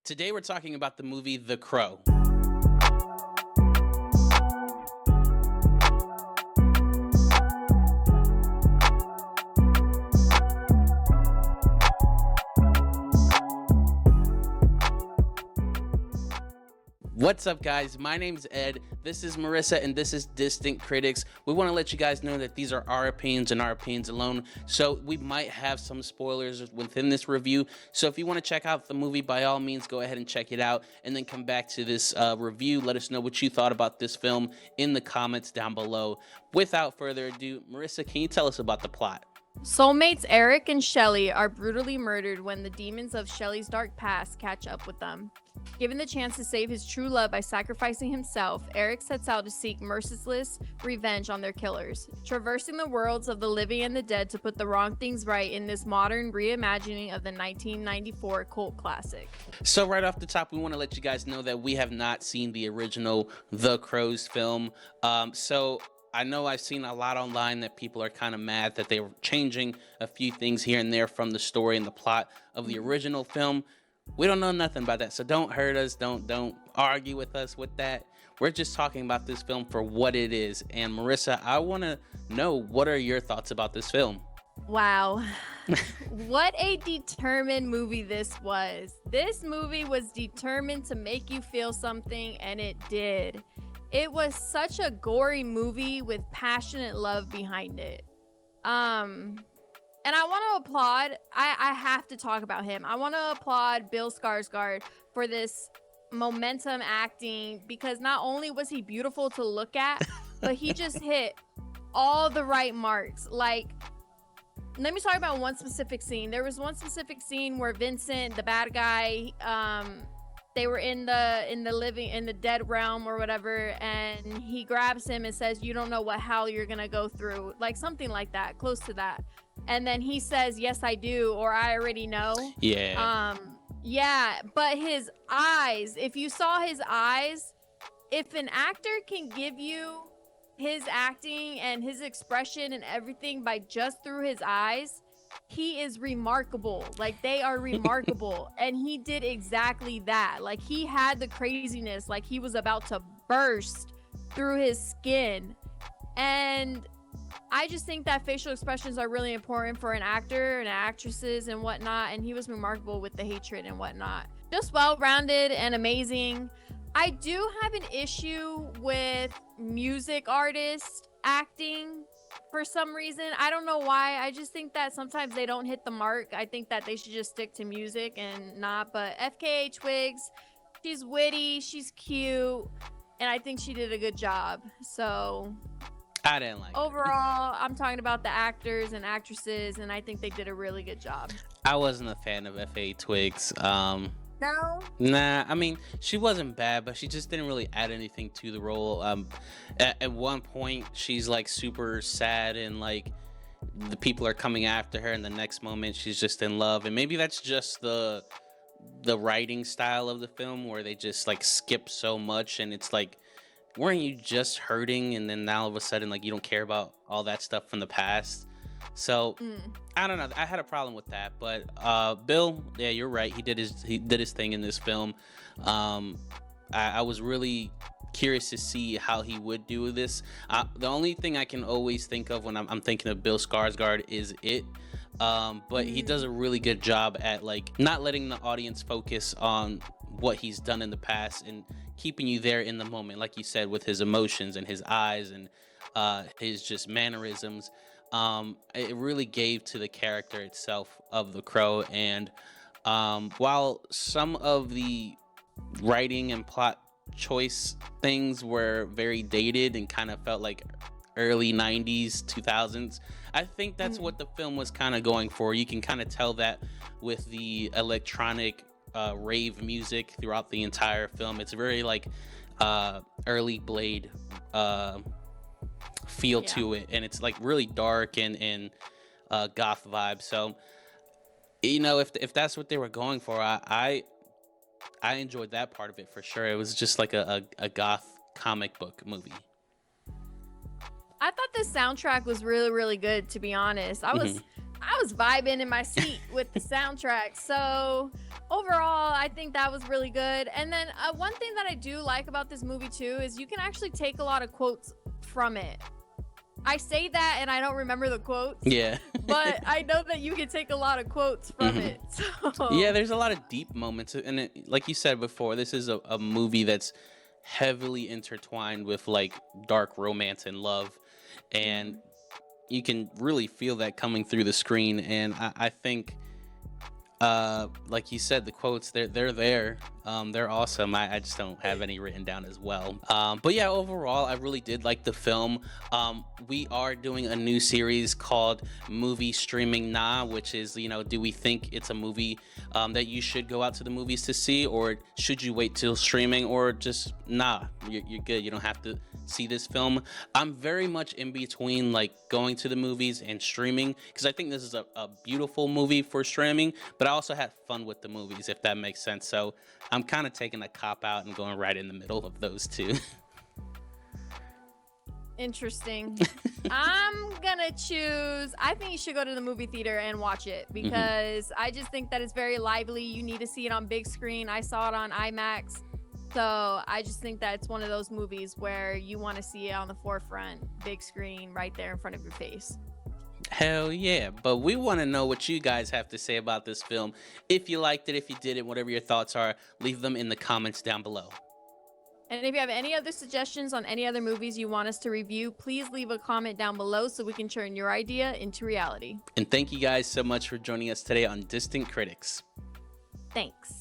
Today we're talking about the movie The Crow. What's up, guys? My name's Ed. This is Marissa, and this is Distant Critics. We want to let you guys know that these are our opinions and our opinions alone, so we might have some spoilers within this review. So if you want to check out the movie, by all means, go ahead and check it out, and then come back to this review. Let us know what you thought about this film in the comments down below. Without further ado, Marissa, can you tell us about the plot? Soulmates Eric and Shelley are brutally murdered when the demons of Shelley's dark past catch up with them. Given the chance to save his true love by sacrificing himself, Eric sets out to seek merciless revenge on their killers, traversing the worlds of the living and the dead to put the wrong things right in this modern reimagining of the 1994 cult classic. So right off the top, we want to let you guys know that we have not seen the original The Crows film. So I know I've seen a lot online that people are kind of mad that they were changing a few things here and there from the story and the plot of the original film. We don't know nothing about that, so don't hurt us. Don't argue with us with that. We're just talking about this film for what it is. And Marissa, I want to know, what are your thoughts about this film? Wow. What a determined movie this was. This movie was determined to make you feel something, and it did. It was such a gory movie with passionate love behind it. And I want to applaud, I have to talk about him. I want to applaud Bill Skarsgård for this momentum acting, because not only was he beautiful to look at, but he just hit all the right marks. Like, let me talk about one specific scene. There was one specific scene where Vincent, the bad guy, they were in the dead realm or whatever, and he grabs him and says, "You don't know what hell you're gonna go through," like something like that, close to that. And then he says, "Yes, I do," or "I already know." Yeah. Yeah, but his eyes, if you saw his eyes, if an actor can give you his acting and his expression and everything by just through his eyes, he is remarkable. Like, they are remarkable. And he did exactly that. Like, he had the craziness, like he was about to burst through his skin. And I just think that facial expressions are really important for an actor and actresses and whatnot, and he was remarkable with the hatred and whatnot. Just well-rounded and amazing. I do have an issue with music artists acting for some reason. I don't know why. I just think that sometimes they don't hit the mark. I think that they should just stick to music and not. But FKA Twigs, she's witty, she's cute, and I think she did a good job. So I didn't like it. Overall, I'm talking about the actors and actresses, and I think they did a really good job. I wasn't a fan of FKA Twigs. No? Nah, I mean, she wasn't bad, but she just didn't really add anything to the role. At one point, she's like super sad and like the people are coming after her, and the next moment she's just in love. And maybe that's just the writing style of the film, where they just like skip so much, and it's like, weren't you just hurting, and then now all of a sudden like you don't care about all that stuff from the past? So I don't know. I had a problem with that, but Bill, yeah, you're right. He did his thing in this film. I was really curious to see how he would do this. The only thing I can always think of when I'm thinking of Bill Skarsgård is It. But he does a really good job at like not letting the audience focus on what he's done in the past and keeping you there in the moment, like you said, with his emotions and his eyes and his just mannerisms. It really gave to the character itself of the Crow. And while some of the writing and plot choice things were very dated and kind of felt like early 90s 2000s, I think that's what the film was kind of going for. You can kind of tell that with the electronic rave music throughout the entire film. It's very like early Blade feel to it, and it's like really dark and goth vibe. So, you know, if that's what they were going for, I enjoyed that part of it for sure. It was just like a goth comic book movie. I thought the soundtrack was really, really good, to be honest. I was I was vibing in my seat with the soundtrack. So overall, I think that was really good. And then one thing that I do like about this movie too is you can actually take a lot of quotes from it. I say that and I don't remember the quotes. Yeah. But I know that you can take a lot of quotes from it. So. Yeah, there's a lot of deep moments, and like you said before, this is a movie that's heavily intertwined with like dark romance and love, and you can really feel that coming through the screen. And I think, like you said, the quotes they're there. They're awesome. I just don't have any written down as well. But yeah, overall, I really did like the film. We are doing a new series called Movie Streaming Nah, which is, do we think it's a movie that you should go out to the movies to see, or should you wait till streaming, or just nah, you're good. You don't have to see this film. I'm very much in between, like going to the movies and streaming, because I think this is a beautiful movie for streaming, but I also had fun with the movies, if that makes sense. So I'm kind of taking a cop out and going right in the middle of those two. Interesting. I'm gonna choose. I think you should go to the movie theater and watch it, because I just think that it's very lively. You need to see it on big screen. I saw it on IMAX. So I just think that it's one of those movies where you want to see it on the forefront, big screen, right there in front of your face. Hell yeah. But we want to know what you guys have to say about this film. If you liked it, if you didn't, whatever your thoughts are, leave them in the comments down below. And if you have any other suggestions on any other movies you want us to review, please leave a comment down below so we can turn your idea into reality. And thank you guys so much for joining us today on Distant Critics. Thanks.